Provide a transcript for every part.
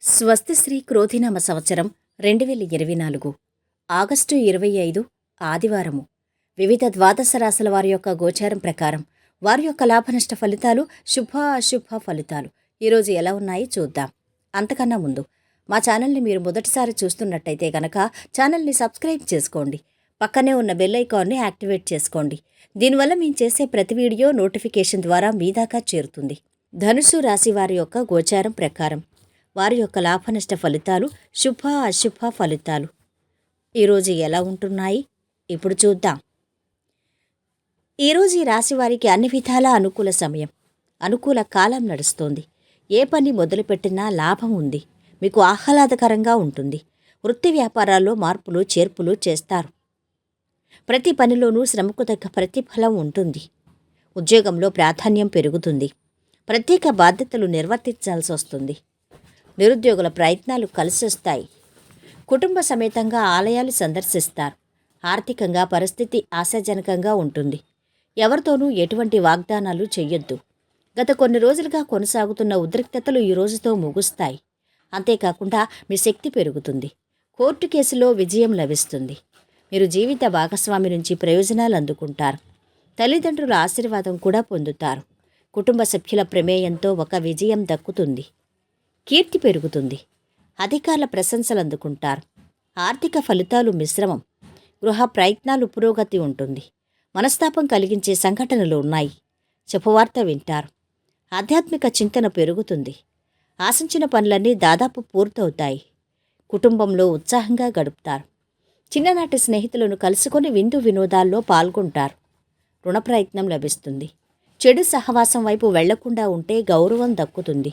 స్వస్తి శ్రీ క్రోధినామ సంవత్సరం 2024 ఆగస్టు 25 ఆదివారము. వివిధ ద్వాదశ రాశుల వారి యొక్క గోచారం ప్రకారం వారి యొక్క లాభనష్ట ఫలితాలు, శుభ అశుభ ఫలితాలు ఈరోజు ఎలా ఉన్నాయి చూద్దాం. అంతకన్నా ముందు మా ఛానల్ని మీరు మొదటిసారి చూస్తున్నట్టయితే గనక ఛానల్ని సబ్స్క్రైబ్ చేసుకోండి. పక్కనే ఉన్న బెల్ ఐకాన్ని యాక్టివేట్ చేసుకోండి. దీనివల్ల మేము చేసే ప్రతి వీడియో నోటిఫికేషన్ ద్వారా మీ దాకా చేరుతుంది. ధనుసు రాశి వారి యొక్క గోచారం ప్రకారం వారి యొక్క లాభనష్ట ఫలితాలు, శుభ అశుభ ఫలితాలు ఈరోజు ఎలా ఉంటున్నాయి ఇప్పుడు చూద్దాం. ఈరోజు ఈ రాశి వారికి అన్ని విధాల అనుకూల సమయం, అనుకూల కాలం నడుస్తోంది. ఏ పని మొదలుపెట్టినా లాభం ఉంది. మీకు ఆహ్లాదకరంగా ఉంటుంది. వృత్తి వ్యాపారాల్లో మార్పులు చేర్పులు చేస్తారు. ప్రతి పనిలోనూ శ్రమకు తగ్గ ప్రతిఫలం ఉంటుంది. ఉద్యోగంలో ప్రాధాన్యం పెరుగుతుంది. ప్రత్యేక బాధ్యతలు నిర్వర్తించాల్సి వస్తుంది. నిరుద్యోగుల ప్రయత్నాలు కలిసొస్తాయి. కుటుంబ సమేతంగా ఆలయాలు సందర్శిస్తారు. ఆర్థికంగా పరిస్థితి ఆశాజనకంగా ఉంటుంది. ఎవరితోనూ ఎటువంటి వాగ్దానాలు చెయ్యొద్దు. గత కొన్ని రోజులుగా కొనసాగుతున్న ఉద్రిక్తతలు ఈ రోజుతో ముగుస్తాయి. అంతేకాకుండా మీ శక్తి పెరుగుతుంది. కోర్టు కేసులో విజయం లభిస్తుంది. మీరు జీవిత భాగస్వామి నుంచి ప్రయోజనాలు అందుకుంటారు. తల్లిదండ్రుల ఆశీర్వాదం కూడా పొందుతారు. కుటుంబ సభ్యుల ప్రమేయంతో ఒక విజయం దక్కుతుంది. కీర్తి పెరుగుతుంది. అధికారుల ప్రశంసలు అందుకుంటారు. ఆర్థిక ఫలితాలు మిశ్రమం. గృహ ప్రయత్నాలు పురోగతి ఉంటుంది. మనస్తాపం కలిగించే సంఘటనలు ఉన్నాయి. శుభవార్త వింటారు. ఆధ్యాత్మిక చింతన పెరుగుతుంది. ఆశించిన పనులన్నీ దాదాపు పూర్తవుతాయి. కుటుంబంలో ఉత్సాహంగా గడుపుతారు. చిన్ననాటి స్నేహితులను కలుసుకొని విందు వినోదాల్లో పాల్గొంటారు. రుణ ప్రయత్నం లభిస్తుంది. చెడు సహవాసం వైపు వెళ్లకుండా ఉంటే గౌరవం దక్కుతుంది.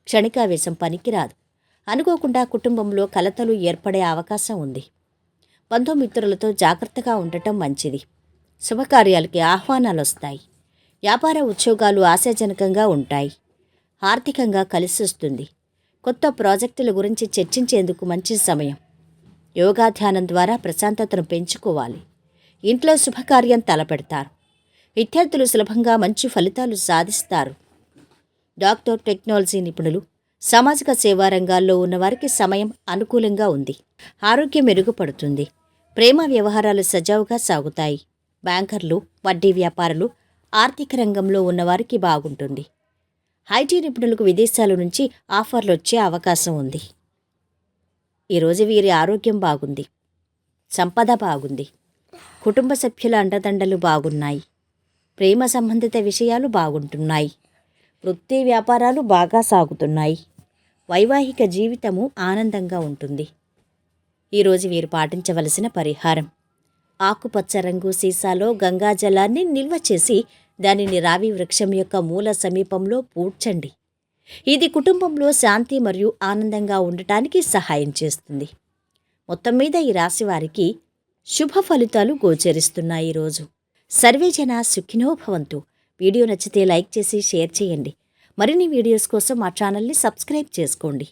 క్షణికావేశం పనికిరాదు. అనుకోకుండా కుటుంబంలో కలతలు ఏర్పడే అవకాశం ఉంది. బంధుమిత్రులతో జాగ్రత్తగా ఉండటం మంచిది. శుభకార్యాలకి ఆహ్వానాలు వస్తాయి. వ్యాపార ఉద్యోగాలు ఆశాజనకంగా ఉంటాయి. ఆర్థికంగా కలిసొస్తుంది. కొత్త ప్రాజెక్టుల గురించి చర్చించేందుకు మంచి సమయం. యోగా ధ్యానం ద్వారా ప్రశాంతతను పెంచుకోవాలి. ఇంట్లో శుభకార్యం తలపెడతారు. విద్యార్థులు సులభంగా మంచి ఫలితాలు సాధిస్తారు. డాక్టర్, టెక్నాలజీ నిపుణులు, సామాజిక సేవా రంగాల్లో ఉన్నవారికి సమయం అనుకూలంగా ఉంది. ఆరోగ్యం మెరుగుపడుతుంది. ప్రేమ వ్యవహారాలు సజావుగా సాగుతాయి. బ్యాంకర్లు, వడ్డీ వ్యాపారులు, ఆర్థిక రంగంలో ఉన్నవారికి బాగుంటుంది. ఐటీ నిపుణులకు విదేశాల నుంచి ఆఫర్లు వచ్చే అవకాశం ఉంది. ఈరోజు వీరి ఆరోగ్యం బాగుంది. సంపద బాగుంది. కుటుంబ సభ్యుల అండదండలు బాగున్నాయి. ప్రేమ సంబంధిత విషయాలు బాగుంటున్నాయి. వృత్తి వ్యాపారాలు బాగా సాగుతున్నాయి. వైవాహిక జీవితము ఆనందంగా ఉంటుంది. ఈరోజు వీరు పాటించవలసిన పరిహారం: ఆకుపచ్చ రంగు సీసాలో గంగాజలాన్ని నిల్వ చేసి దానిని రావి వృక్షం యొక్క మూల సమీపంలో పూడ్చండి. ఇది కుటుంబంలో శాంతి మరియు ఆనందంగా ఉండటానికి సహాయం చేస్తుంది. మొత్తం మీద ఈ రాశి వారికి శుభ ఫలితాలు గోచరిస్తున్నాయి. ఈరోజు సర్వేజన సుఖినో భవంతు. వీడియో నచ్చితే లైక్ చేసి షేర్ చేయండి. మరిన్ని వీడియోస్ కోసం మా ఛానల్ని సబ్స్క్రైబ్ చేసుకోండి.